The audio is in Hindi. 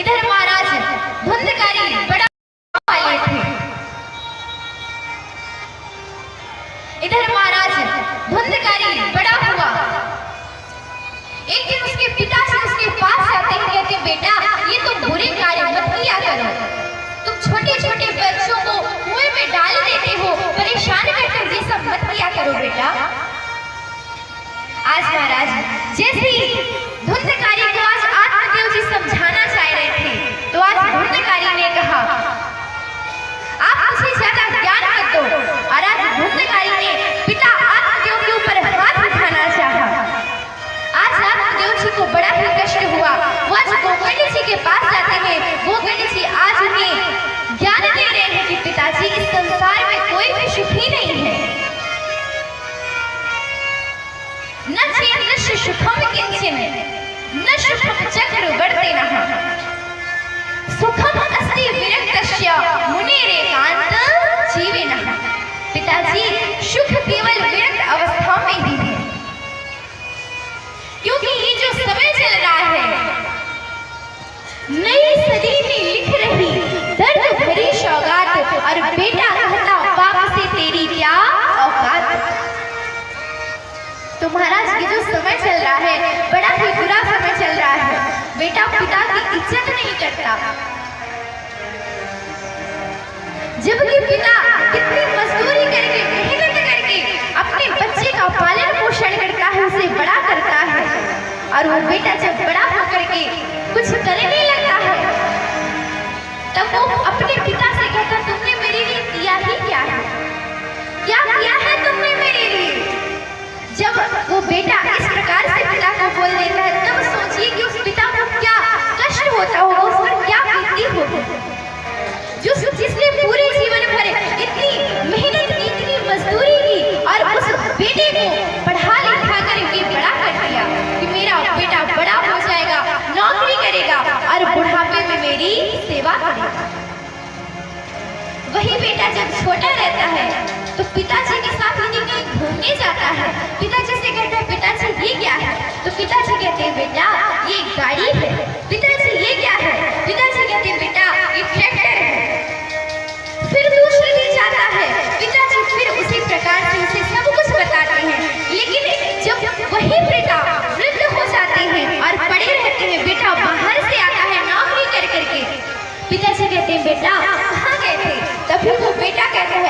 इधर महाराज धुंधकारी बड़ा वाले थे। इधर महाराज धुंधकारी बड़ा हुआ। एक दिन उसके पिताजी उसके पास आते हैं, कहते बेटा ये तो बुरे कार्य मत किया करो, तुम छोटे छोटे बच्चों को कुएं में डाल देते हो, परेशान करके ये सब मत किया करो बेटा। आज महाराज जैसे धुंधकारी को आज आत्मदेव जी समझाना चाह रहे थे, तो आज धुंधकारी ने कहा आप मुझे ज्यादा ज्ञान मत दो। और आज धुंधकारी ने पिता आत्मदेव के ऊपर हाथ उठाना चाहा। आज आत्मदेव जी को बड़ा ही कष्ट हुआ। वो आज गोकर्ण जी के पास जाते हैं। गोकर्ण जी आज उन्हें ज्ञान दे रहे हैं कि पिताजी इस संसार में कोई भी सुखी नहीं है। न चेन्न सुखम किंचन न सुखम चक्रवर्तिनः सुखम अस्ति विरक्तस्य मुनिरेकांत जीविनः। पिताजी सुख केवल विरक्त अवस्था में ही है, क्योंकि ये जो समय चल रहा है नई सदी में लिख रही दर्द भरी सौगात, और बेटा कहता बाप से तेरी क्या औकात। तो महाराज ये जो समय चल रहा है बड़ा ही बुरा समय चल रहा है। बेटा पिता की इज्जत नहीं करता, जबकि पिता कितनी मजदूरी करके मेहनत करके अपने बच्चे का पालन पोषण करता है, उसे बड़ा करता है, और वो बेटा जब बड़ा होकर के कुछ करने लगता है तब वो अपने पिता से कहता तुमने मेरे लिए किया ही क्या है, क्या किया है तुमने मेरे लिए। जब वो बेटा इस प्रकार से पिता को बोल देता है तब सोचिए कि उस पिता को क्या कष्ट होता होगा, उस पर क्या बीती होगी, जिसने पूरे जीवन भर इतनी मेहनत की, इतनी मजदूरी की, और उस बेटे को पढ़ा लिखा करके बड़ा कर दिया कि मेरा बेटा बड़ा हो जाएगा, नौकरी करेगा और बुढ़ापे में मेरी सेवा करेगा। वही बेटा जब छोटा रहता है तो पिताजी के साथ कहीं घूमने जाता है।